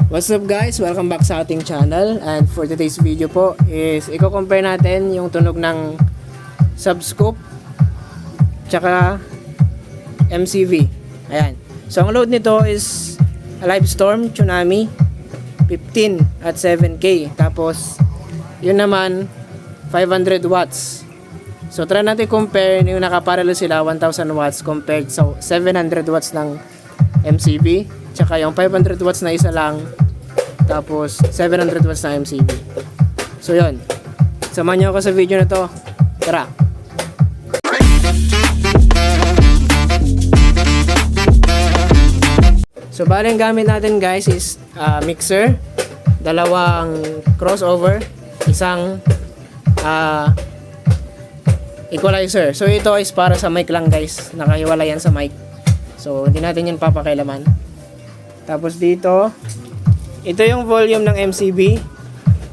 What's up guys? Welcome back sa ating channel, and for today's video po is i-compare natin yung tunog ng Subscoop tsaka MCV. Ayan. So ang load nito is a Livestorm Tsunami 15 at 7K. Tapos yun naman 500 watts. So try natin compare yung nakaparallel sila 1000 watts compared sa 700 watts ng MCV, tsaka yung 500 watts na isa lang, tapos 700 watts na MCV. So yun, samahan nyo ako sa video na to. Tara! So bali ang gamit natin guys is mixer, dalawang crossover, isang equalizer. So ito is para sa mic lang guys, nakahiwala yan sa mic. So hindi natin yan papakailaman. Tapos dito, ito yung volume ng MCV,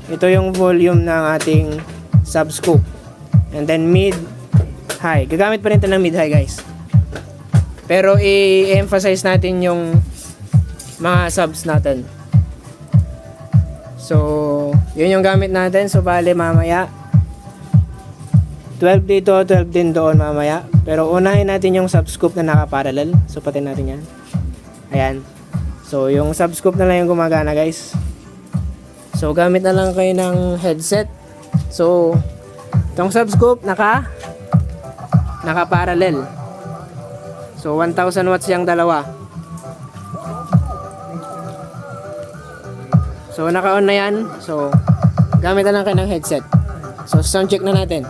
ito yung volume ng ating Subscoop, and then mid, high. Gagamit pa rin ito ng mid high guys, pero i-emphasize natin yung mga subs natin. So yun yung gamit natin. So bale mamaya 12 dito, 12 din doon mamaya. Pero unahin natin yung Subscoop na naka-parallel. So patin natin yan. Ayan. So yung Subscoop na lang yung gumagana guys. So gamit na lang kayo ng headset. So itong Subscoop naka-parallel. So 1000 watts yung dalawa. So naka-on na yan. So gamit na lang kayo ng headset. So sound check na natin.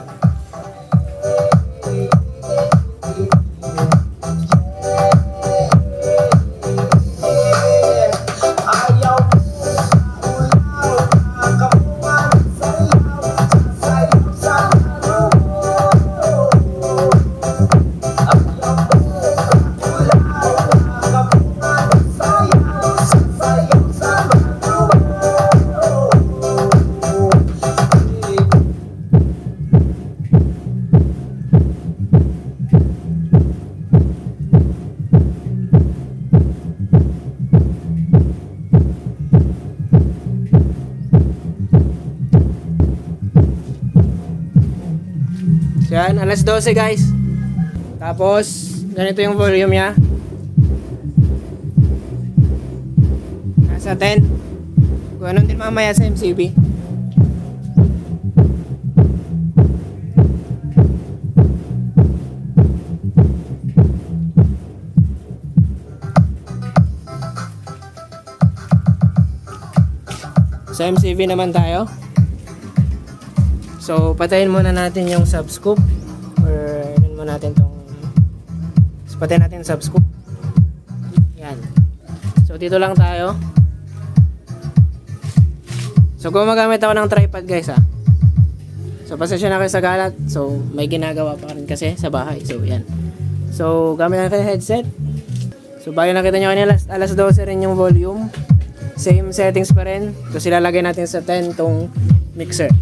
Yan, alas 12 guys. Tapos ganito yung volume niya. Nasa 10. Ganun din mamaya sa MCV. Sa MCV naman tayo. So patayin muna natin yung Subscoop, or yun muna natin tong, so, patayin natin yung Subscoop. Yan. So dito lang tayo. So gumagamit ako ng tripod guys ha. So pasensya na kayo sa galat. So may ginagawa pa rin kasi sa bahay. So yan. So gamit na kayo headset. So bago nakita nyo kanina alas 12 rin yung volume. Same settings pa rin. So silalagay natin sa 10 tong mixer.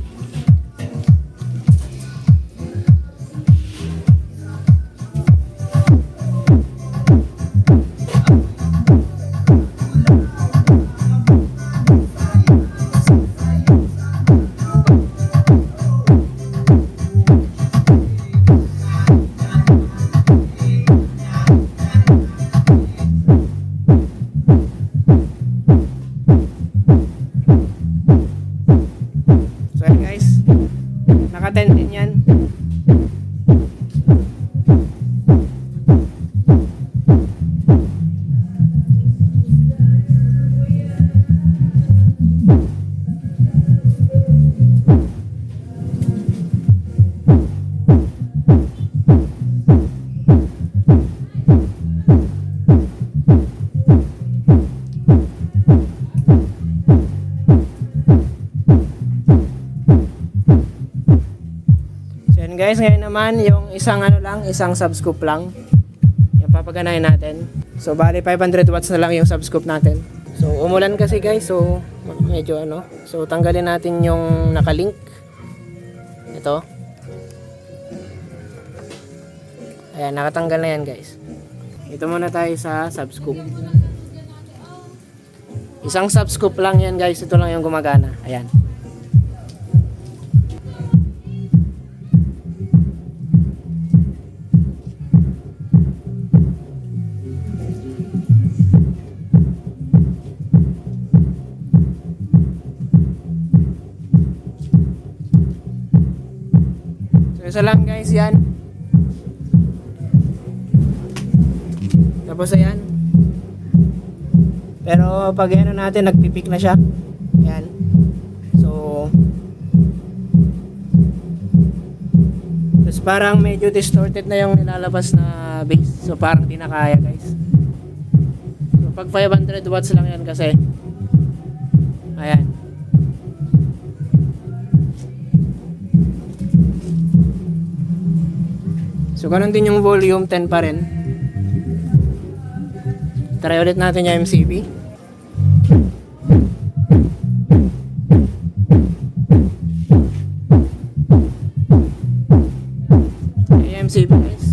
Naka-10 din yan. Guys, ngayon naman yung isang Subscoop lang yung papaganahin natin. So bali 500 watts na lang yung Subscoop natin. So umulan kasi guys, so medyo so tanggalin natin yung nakalink. Ito. Ayan, nakatanggal na yan guys. Ito muna tayo sa Subscoop. Isang subscoop lang yan guys, ito lang yung gumagana. Ayan. So isa lang guys yan. Tapos ayan. Pero pag ano natin, nagpipik na siya. Ayan. So tapos parang medyo distorted na yung nilalabas na bass. So parang di na kaya guys. So pag 500 watts lang yan kasi. Ayan. So ganun din yung volume, 10 pa rin. Try ulit natin yung MCB. Yung MCB guys.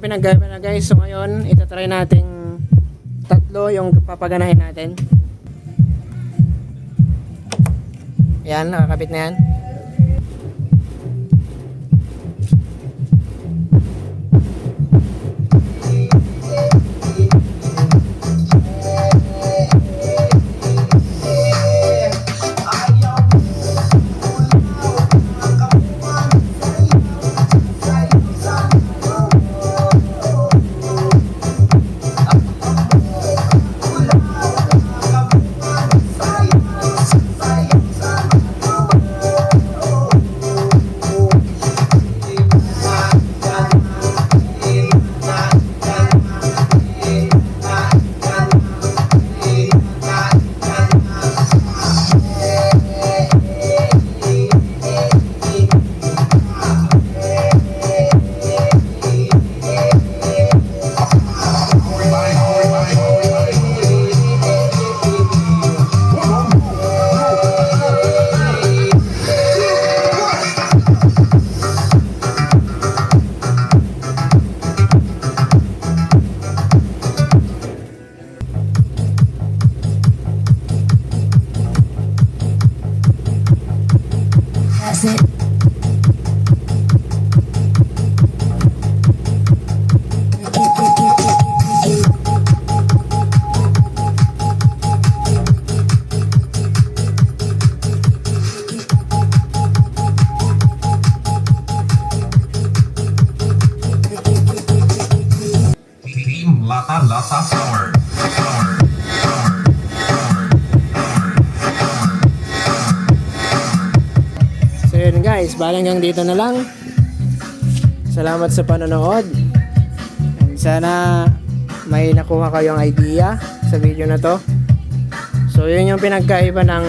Pinagkaiba na guys. So ngayon itatry nating tatlo yung papaganahin natin. Yan, nakakabit na yan. Lasa Flower. So yun guys, bali hanggang dito na lang. Salamat sa panonood. And sana may nakuha kayong idea sa video na to. So yun yung pinagkaiba ng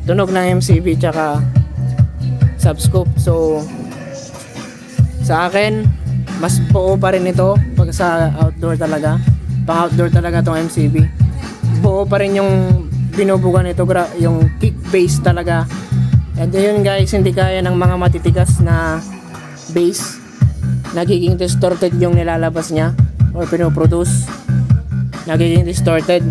tunog ng MCB tsaka subscoop. So sa akin, mas buo pa rin ito pag sa outdoor talaga. Pang outdoor talaga tong MCB. Buo pa rin yung binubugan nito, yung kick bass talaga. And yun guys, hindi kaya ng mga matitigas na bass. Nagiging distorted yung nilalabas niya or pinoproduce. Nagiging distorted.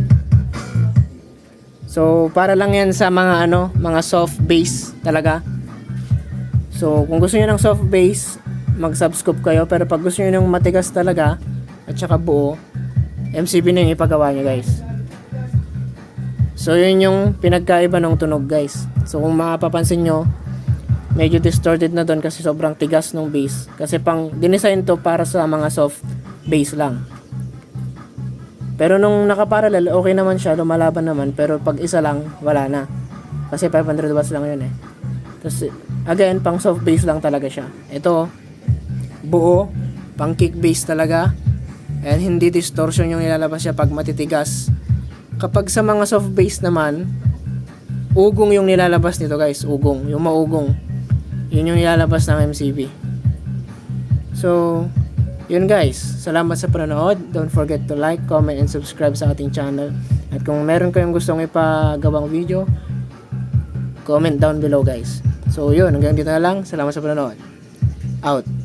So para lang yan sa mga mga soft bass talaga. So kung gusto niyo ng soft bass, mag-subscope kayo. Pero pag gusto niyo ng matigas talaga at saka buo, MCB na yung ipagawa nyo guys. So yun yung pinagkaiba ng tunog guys. So kung mapapansin nyo, medyo distorted na doon kasi sobrang tigas ng bass. Kasi pang dinesign to para sa mga soft bass lang. Pero nung nakaparallel, okay naman siya, lumalaban naman. Pero pag isa lang, wala na. Kasi 500 watts lang yun eh. Tapos, again, pang soft bass lang talaga siya. Ito, buo, pang kick bass talaga. And hindi distortion yung nilalabas siya pag matitigas. Kapag sa mga soft bass naman, ugong yung nilalabas nito guys. Ugong, yung maugong. Yun yung nilalabas ng MCV. So, yun guys. Salamat sa panonood. Don't forget to like, comment, and subscribe sa ating channel. At kung meron kayong gustong ipagawang video, comment down below guys. So yun, hanggang dito na lang. Salamat sa panonood. Out.